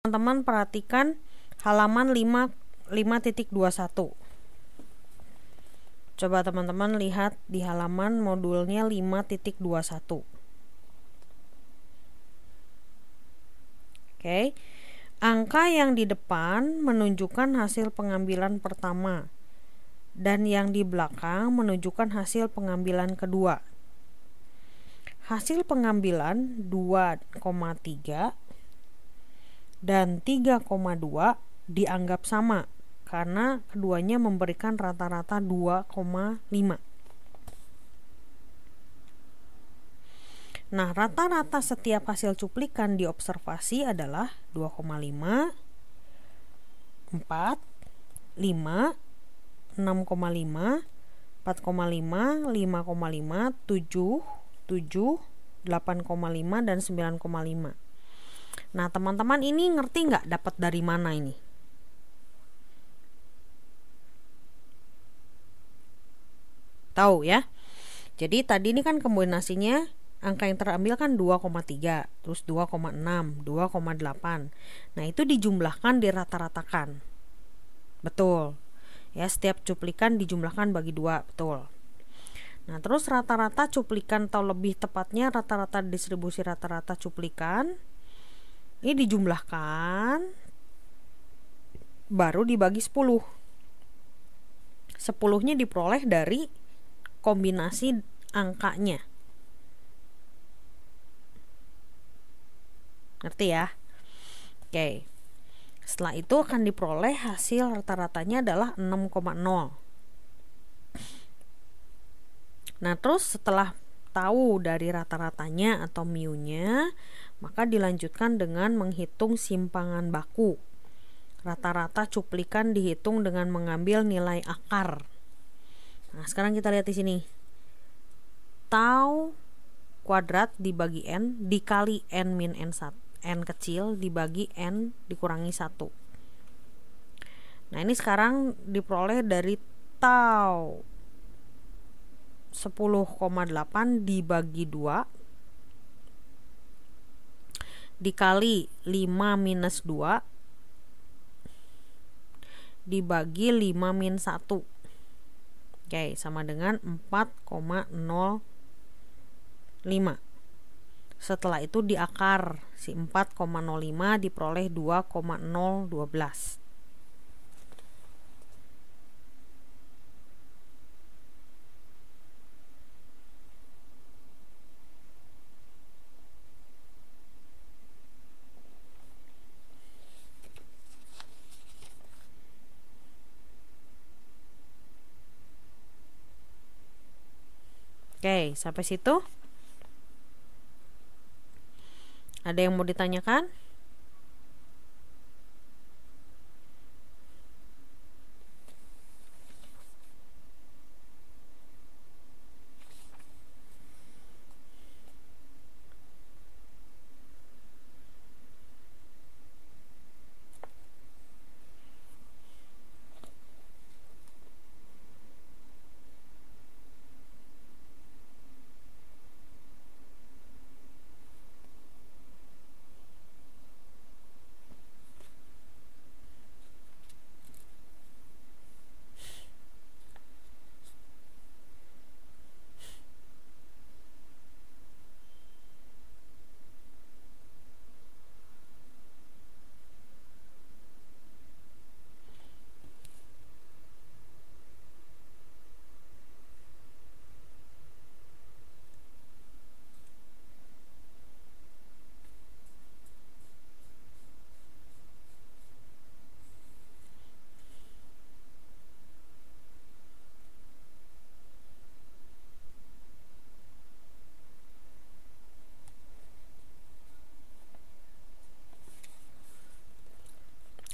Teman-teman perhatikan halaman 5.21. Coba teman-teman lihat di halaman modulnya 5.21. Oke. Angka yang di depan menunjukkan hasil pengambilan pertama dan yang di belakang menunjukkan hasil pengambilan kedua. Hasil pengambilan 2,3 dan 3,2 dianggap sama karena keduanya memberikan rata-rata 2,5. Nah, rata-rata setiap hasil cuplikan di observasi adalah 2,5, 4, 5, 6,5, 4,5, 5,5, 7, 8,5 dan 9,5. Nah, teman-teman ini ngerti nggak dapat dari mana ini? Tahu ya? Jadi tadi ini kan kombinasinya angka yang terambil kan 2,3, terus 2,6, 2,8. Nah, itu dijumlahkan dirata-ratakan. Betul. Ya, setiap cuplikan dijumlahkan bagi 2, betul. Nah, terus rata-rata cuplikan atau lebih tepatnya rata-rata distribusi rata-rata cuplikan ini dijumlahkan baru dibagi 10. 10-nya diperoleh dari kombinasi angkanya. Ngerti ya? Oke. Setelah itu akan diperoleh hasil rata-ratanya adalah 6,0. Nah, terus setelah tahu dari rata-ratanya atau mu-nya, maka dilanjutkan dengan menghitung simpangan baku. Rata-rata cuplikan dihitung dengan mengambil nilai akar. Nah, sekarang kita lihat di sini. Tau kuadrat dibagi n dikali n min n1, n kecil dibagi n dikurangi 1. Nah, ini sekarang diperoleh dari tau 10,8 dibagi 2 dikali 5 minus 2 dibagi 5 min 1. Oke, sama dengan 4,05. Setelah itu diakar, si 4,05 diperoleh 2,012. Oke, sampai situ. Ada yang mau ditanyakan?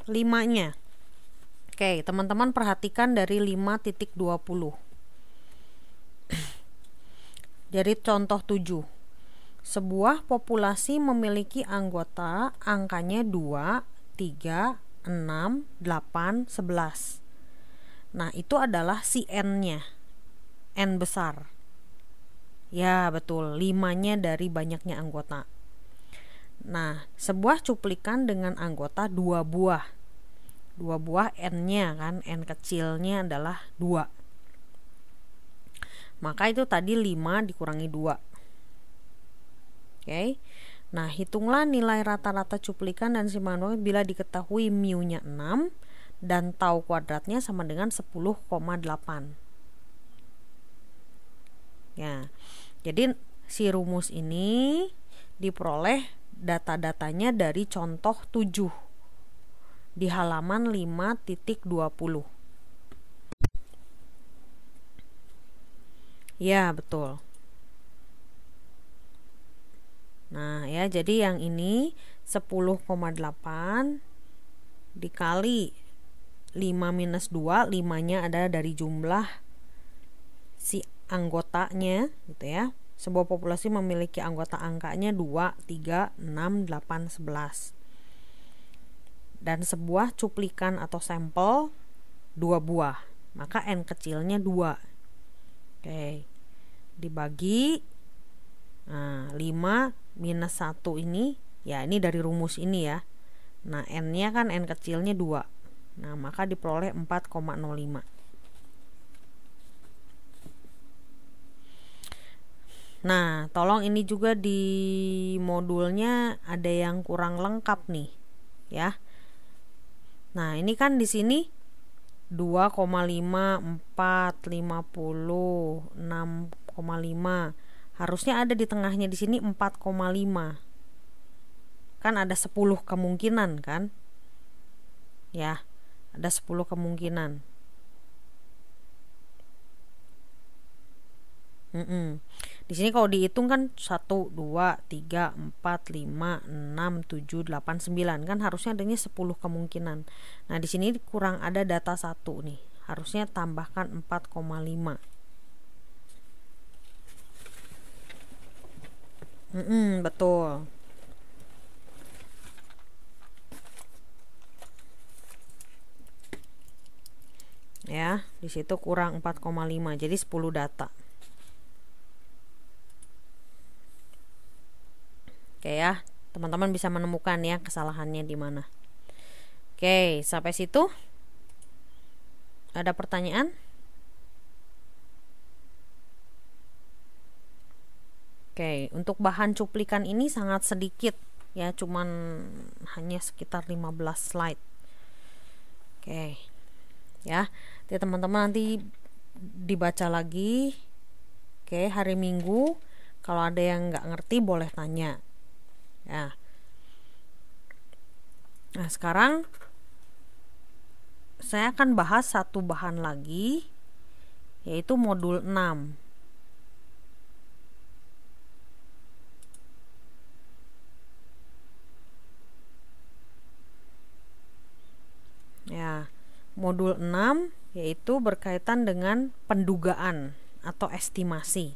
Limanya. Oke, teman-teman perhatikan dari 5.20. Dari contoh 7. Sebuah populasi memiliki anggota angkanya 2, 3, 6, 8, 11. Nah, itu adalah si n-nya. N besar. Ya, betul. 5-nya dari banyaknya anggota. Nah, sebuah cuplikan dengan anggota 2 buah. 2 buah n-nya kan, n kecilnya adalah 2. Maka itu tadi 5 dikurangi 2. Oke. Nah, hitunglah nilai rata-rata cuplikan dan simpangan bila diketahui mu-nya 6 dan tau kuadratnya sama dengan 10,8. Ya. Jadi si rumus ini diperoleh data-datanya dari contoh 7 di halaman 5.20. Ya, betul. Nah, ya, jadi yang ini 10,8 dikali 5 minus 2, 5-nya ada dari jumlah si anggotanya gitu ya. Sebuah populasi memiliki anggota angkanya 2, 3, 6, 8, 11. Dan sebuah cuplikan atau sampel 2 buah. Maka n kecilnya 2. Oke. Dibagi 5 minus 1 ini, ya ini dari rumus ini ya. Nah, n-nya kan n kecilnya 2. Nah, maka diperoleh 4,05. Nah, tolong ini juga di modulnya ada yang kurang lengkap nih, ya. Nah, ini kan di sini 2,5, 4, 50, 6,5. Harusnya ada di tengahnya di sini 4,5. Kan ada 10 kemungkinan kan? Ya, ada 10 kemungkinan. Di sini kalau dihitung kan 1, 2, 3, 4, 5, 6, 7, 8, 9 kan harusnya adanya 10 kemungkinan. Nah, di sini kurang ada data 1 nih. Harusnya tambahkan 4,5. Betul. Ya, di situ kurang 4,5. Jadi 10 data. Oke ya, teman-teman bisa menemukan ya kesalahannya di mana. Oke, sampai situ. Ada pertanyaan? Oke, untuk bahan cuplikan ini sangat sedikit ya, cuman hanya sekitar 15 slide. Oke. Ya, jadi teman-teman nanti dibaca lagi. Oke, hari Minggu kalau ada yang nggak ngerti boleh tanya. Ya. Nah, sekarang saya akan bahas satu bahan lagi, yaitu modul 6. Ya, modul 6 yaitu berkaitan dengan pendugaan atau estimasi.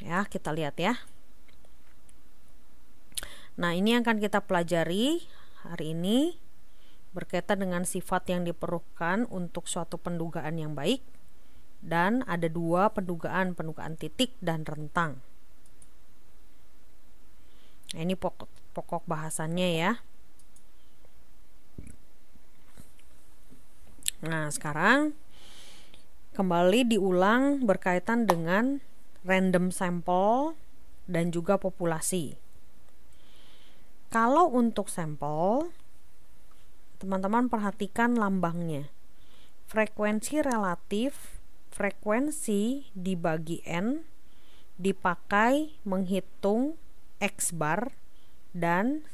Ya, kita lihat ya. Nah, ini yang akan kita pelajari hari ini berkaitan dengan sifat yang diperlukan untuk suatu pendugaan yang baik, dan ada 2 pendugaan titik dan rentang. Nah, ini pokok bahasannya ya. Nah, sekarang kembali diulang berkaitan dengan random sample dan juga populasi. Kalau untuk sampel, teman-teman perhatikan lambangnya. Frekuensi relatif, frekuensi dibagi N, dipakai menghitung X bar, dan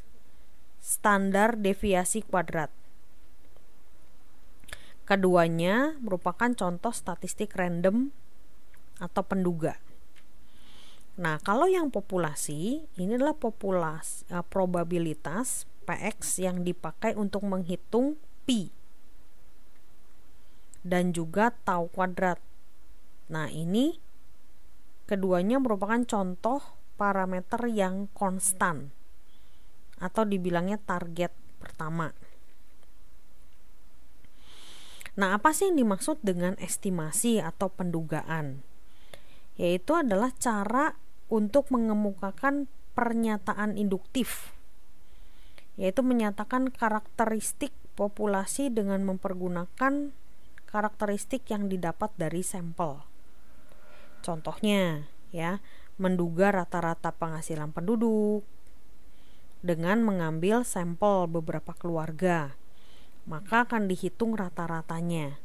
standar deviasi kuadrat. Keduanya merupakan contoh statistik random atau penduga. Nah, kalau yang populasi, ini adalah probabilitas PX yang dipakai untuk menghitung Pi dan juga tau kuadrat. Nah, ini keduanya merupakan contoh parameter yang konstan atau dibilangnya target pertama. Nah, apa sih yang dimaksud dengan estimasi atau pendugaan? Yaitu adalah cara untuk mengemukakan pernyataan induktif, yaitu menyatakan karakteristik populasi dengan mempergunakan karakteristik yang didapat dari sampel. Contohnya ya, menduga rata-rata penghasilan penduduk dengan mengambil sampel beberapa keluarga, maka akan dihitung rata-ratanya.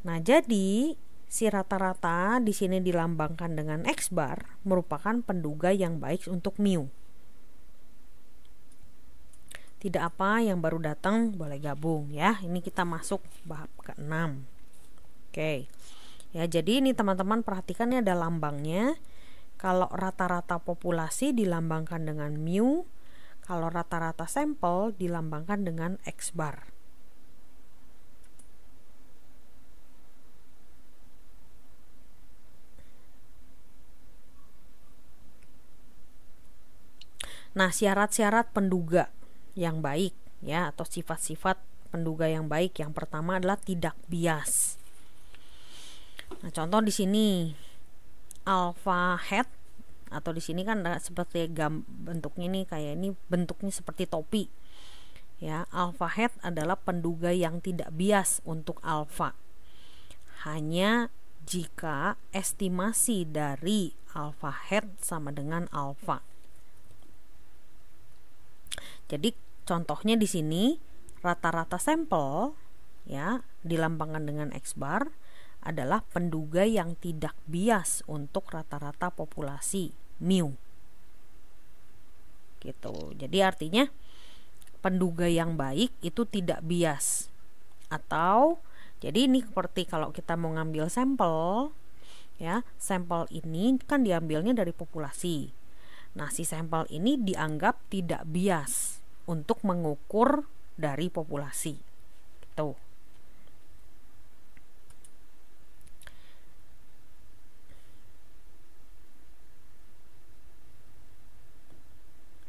Nah, jadi si rata-rata di sini dilambangkan dengan X bar merupakan penduga yang baik untuk mu. Tidak apa yang baru datang boleh gabung ya. Ini kita masuk bab ke-6. Oke. Ya, jadi ini teman-teman perhatikan ya, ada lambangnya. Kalau rata-rata populasi dilambangkan dengan mu, kalau rata-rata sampel dilambangkan dengan X bar. Nah, syarat-syarat penduga yang baik ya, atau sifat-sifat penduga yang baik, yang pertama adalah tidak bias. Nah, contoh di sini alpha het, atau di sini kan seperti bentuknya ini, kayak ini bentuknya seperti topi. Ya, alpha het adalah penduga yang tidak bias untuk alpha. Hanya jika estimasi dari alpha het sama dengan alpha. Jadi contohnya di sini rata-rata sampel ya dilambangkan dengan X bar adalah penduga yang tidak bias untuk rata-rata populasi mu. Gitu. Jadi artinya penduga yang baik itu tidak bias. Atau jadi ini seperti kalau kita mau ngambil sampel ya, sampel ini kan diambilnya dari populasi. Nah, si sampel ini dianggap tidak bias untuk mengukur dari populasi. Gitu.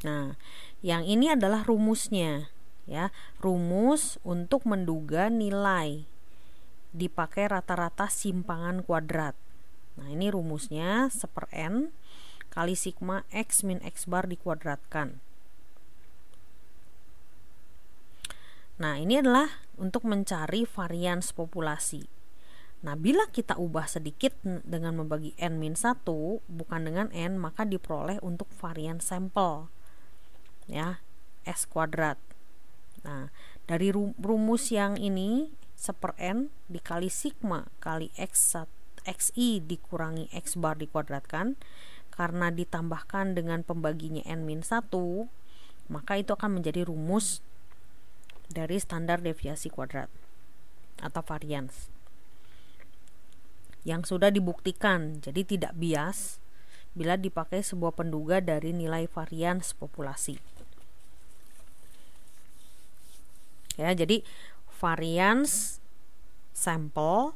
Nah, yang ini adalah rumusnya ya. Rumus untuk menduga nilai dipakai rata-rata simpangan kuadrat. Nah, ini rumusnya 1/n kali sigma X min X bar dikuadratkan. Nah, ini adalah untuk mencari varians populasi. Nah, bila kita ubah sedikit dengan membagi n-1 bukan dengan n, maka diperoleh untuk varian sampel ya, S kuadrat. Nah, dari rumus yang ini 1/n dikali sigma kali xi dikurangi X bar dikuadratkan, karena ditambahkan dengan pembaginya n-1, maka itu akan menjadi rumus dari standar deviasi kuadrat atau varians yang sudah dibuktikan jadi tidak bias bila dipakai sebuah penduga dari nilai varians populasi. Ya, jadi varians sampel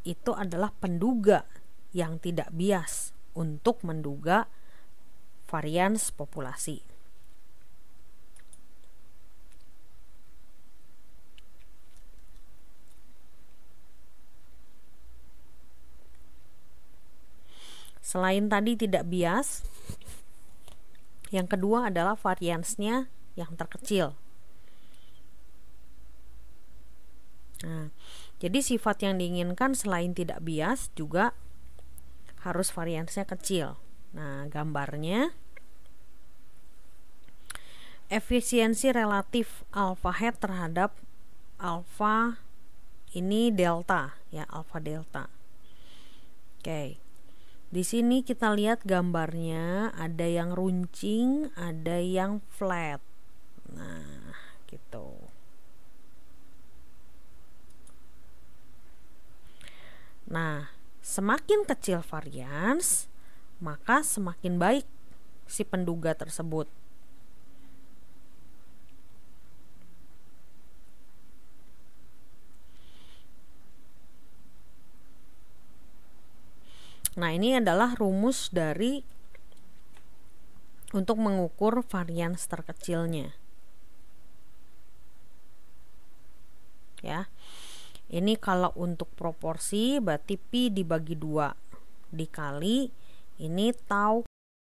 itu adalah penduga yang tidak bias untuk menduga varians populasi. Selain tadi tidak bias, yang kedua adalah variansnya yang terkecil. Nah, jadi sifat yang diinginkan selain tidak bias juga harus variansnya kecil. Nah, gambarnya efisiensi relatif alpha het terhadap alpha ini delta ya, alpha delta. Oke. Di sini kita lihat gambarnya, ada yang runcing, ada yang flat. Nah, gitu. Nah, semakin kecil varians, maka semakin baik si penduga tersebut. Nah, ini adalah rumus dari untuk mengukur varians terkecilnya. Ya. Ini kalau untuk proporsi berarti pi dibagi 2 dikali ini tau